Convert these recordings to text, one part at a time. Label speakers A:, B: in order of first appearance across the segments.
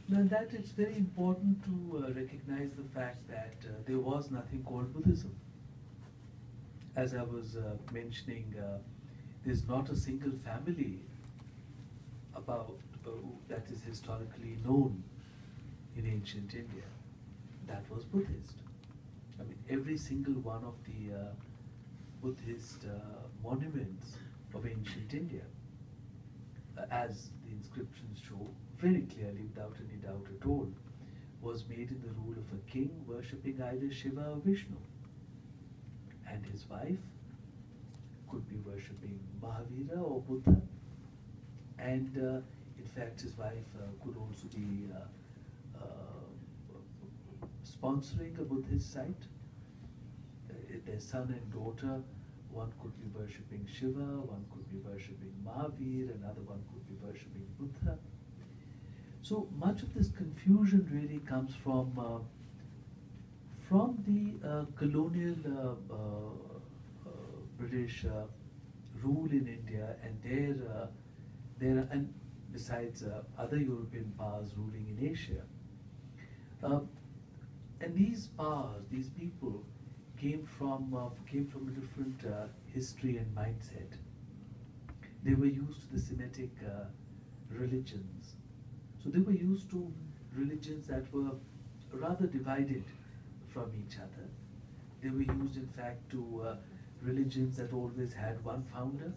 A: Now, that it's very important to recognize the fact that there was nothing called Buddhism. As I was mentioning, there's not a single family about that is historically known in ancient India that was Buddhist. I mean, every single one of the Buddhist monuments of ancient India, as the inscriptions show very clearly, without any doubt at all, was made in the rule of a king worshipping either Shiva or Vishnu. And his wife could be worshipping Mahavira or Buddha. And in fact, his wife could also be sponsoring a Buddhist site. Their son and daughter, one could be worshipping Shiva, one could be worshipping Mahavir, another one could be worshipping Buddha. So much of this confusion really comes from the colonial British rule in India, and and besides other European powers ruling in Asia. And these powers, these people, came from a different history and mindset. They were used to the Semitic religions, so they were used to religions that were rather divided from each other. They were used, in fact, to religions that always had one founder.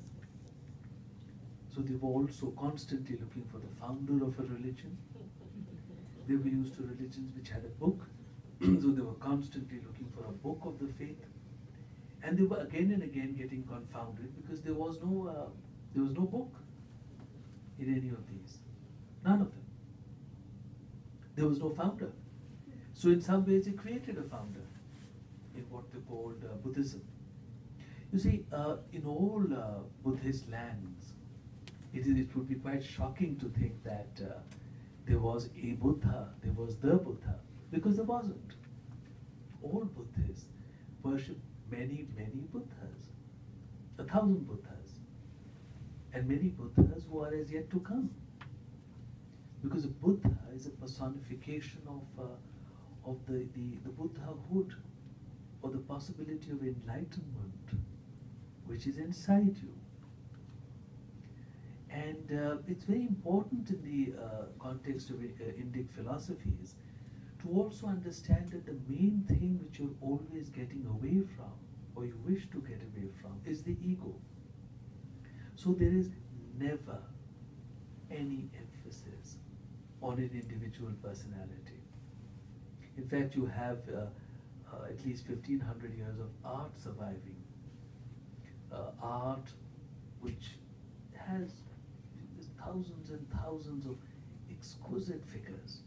A: So they were also constantly looking for the founder of a religion. They were used to religions which had a book. So they were constantly looking for a book of the faith. And they were again and again getting confounded because there was no book in any of these. None of them. There was no founder. So in some ways they created a founder in what they called Buddhism. You see, in all Buddhist lands, it would be quite shocking to think that there was a Buddha, there was the Buddha, because there wasn't. All Buddhists worship many, many Buddhas, 1,000 Buddhas, and many Buddhas who are as yet to come. Because a Buddha is a personification of the Buddhahood, or the possibility of enlightenment, which is inside you. And it's very important in the context of Indic philosophies to also understand that the main thing which you're always getting away from, or you wish to get away from, is the ego. So there is never any emphasis on an individual personality. In fact, you have at least 1,500 years of art surviving. Art which has thousands and thousands of exquisite figures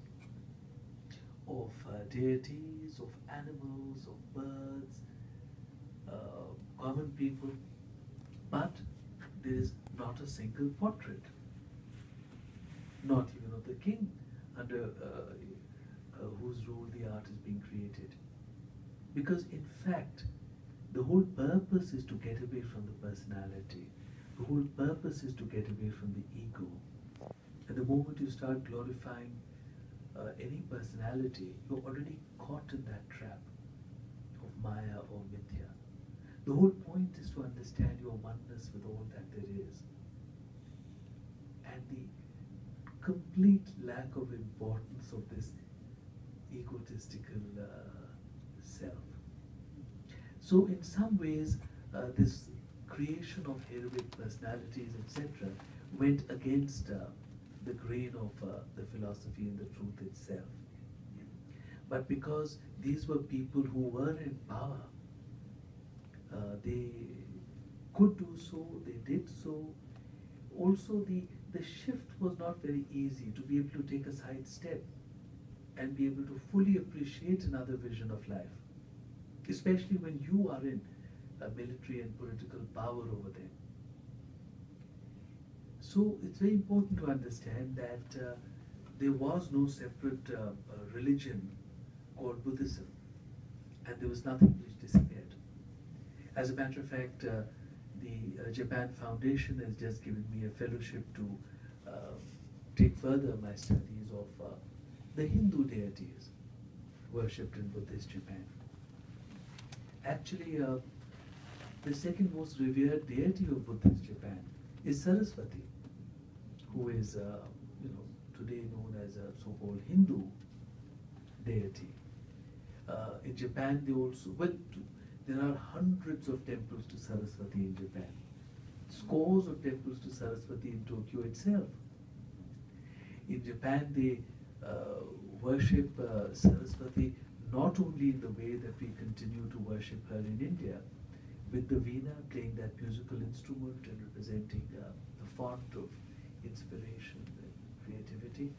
A: of deities, of animals, of birds, common people, but there is not a single portrait, not even of the king under whose rule the art is being created. Because in fact, the whole purpose is to get away from the personality. The whole purpose is to get away from the ego. And the moment you start glorifying any personality, you're already caught in that trap of Maya or Mithya. The whole point is to understand your oneness with all that there is. And the complete lack of importance of this egotistical self. So in some ways, this creation of heroic personalities, etc., went against the grain of the philosophy and the truth itself. But because these were people who were in power, they could do so, they did so. Also, the shift was not very easy to be able to take a side step and be able to fully appreciate another vision of life, especially when you are in military and political power over them. So it's very important to understand that there was no separate religion called Buddhism, and there was nothing which disappeared. As a matter of fact, the Japan Foundation has just given me a fellowship to take further my studies of the Hindu deities worshipped in Buddhist Japan. Actually, the second most revered deity of Buddhist Japan is Saraswati, who is, today known as a so-called Hindu deity. In Japan, there are hundreds of temples to Saraswati in Japan, scores of temples to Saraswati in Tokyo itself. In Japan, they worship Saraswati not only in the way that we continue to worship her in India, with the veena, playing that musical instrument and representing the font of inspiration and creativity,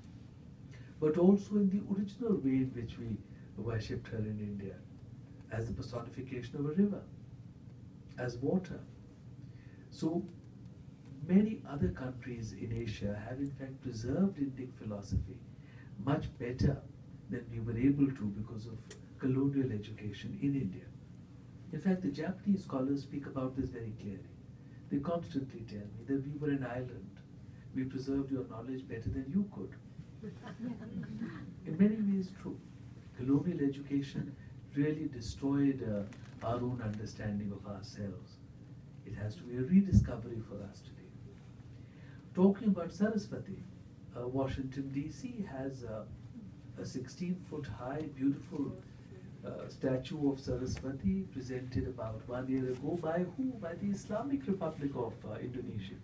A: but also in the original way in which we worshipped her in India, as the personification of a river, as water. So many other countries in Asia have in fact preserved Indic philosophy much better than we were able to because of colonial education in India. In fact, the Japanese scholars speak about this very clearly. They constantly tell me that we were an island. We preserved your knowledge better than you could. In many ways, true. Colonial education really destroyed our own understanding of ourselves. It has to be a rediscovery for us today. Talking about Saraswati, Washington DC has a 16-foot high, beautiful statue of Saraswati presented about 1 year ago by who? By the Islamic Republic of Indonesia.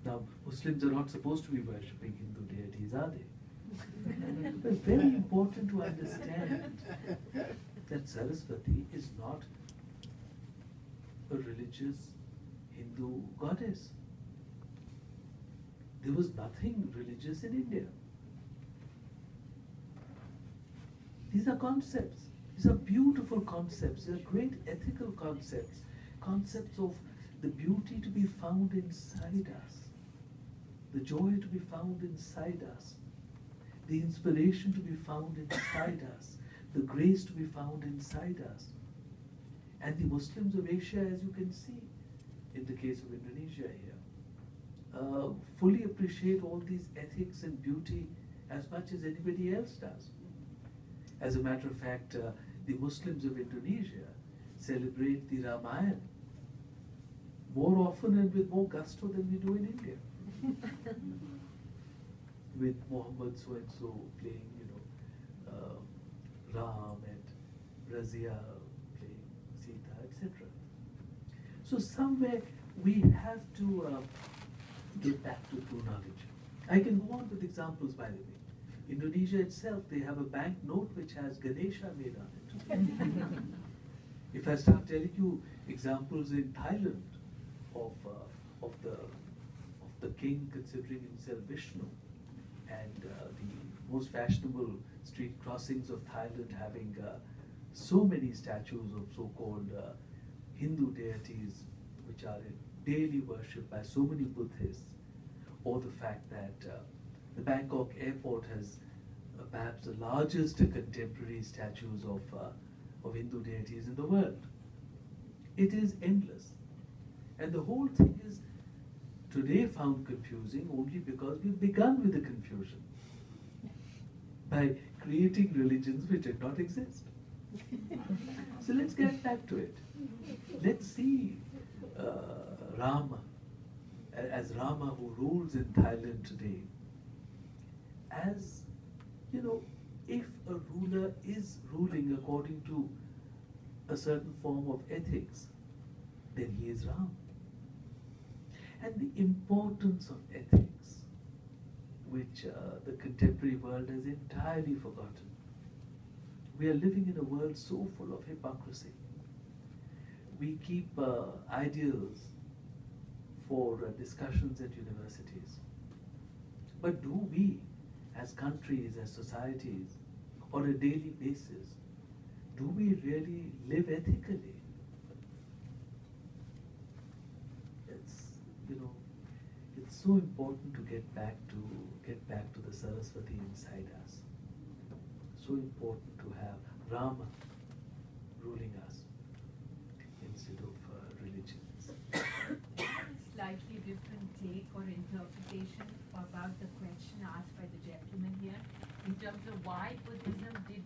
A: Now, Muslims are not supposed to be worshipping Hindu deities, are they? But it's very important to understand that Saraswati is not a religious Hindu goddess. There was nothing religious in India. These are concepts. These are beautiful concepts. They are great ethical concepts. Concepts of the beauty to be found inside us, the joy to be found inside us, the inspiration to be found inside us, the grace to be found inside us. And the Muslims of Asia, as you can see, in the case of Indonesia here, fully appreciate all these ethics and beauty as much as anybody else does. As a matter of fact, the Muslims of Indonesia celebrate the Ramayana more often and with more gusto than we do in India. With Muhammad so-and-so playing, Ram and Razia playing Sita, etc. So somewhere we have to get back to true knowledge. I can go on with examples, by the way. Indonesia itself, they have a bank note which has Ganesha made on it. If I start telling you examples in Thailand of the king considering himself Vishnu, and the most fashionable street crossings of Thailand having so many statues of so-called Hindu deities which are in daily worship by so many Buddhists, or the fact that the Bangkok airport has perhaps the largest contemporary statues of Hindu deities in the world. It is endless. And the whole thing is today found confusing only because we've begun with the confusion by creating religions which did not exist. So let's get back to it. Let's see Rama, as Rama who rules in Thailand today, as, if a ruler is ruling according to a certain form of ethics, then he is Ram. And the importance of ethics, which the contemporary world has entirely forgotten. We are living in a world so full of hypocrisy. We keep ideals for discussions at universities. But do we, as countries, as societies, on a daily basis, do we really live ethically? It's so important to get back to the Saraswati inside us. So important to have Rama ruling us instead of religions.
B: Slightly different take or interpretation about the question asked by the gentleman here. in terms of why Buddhism did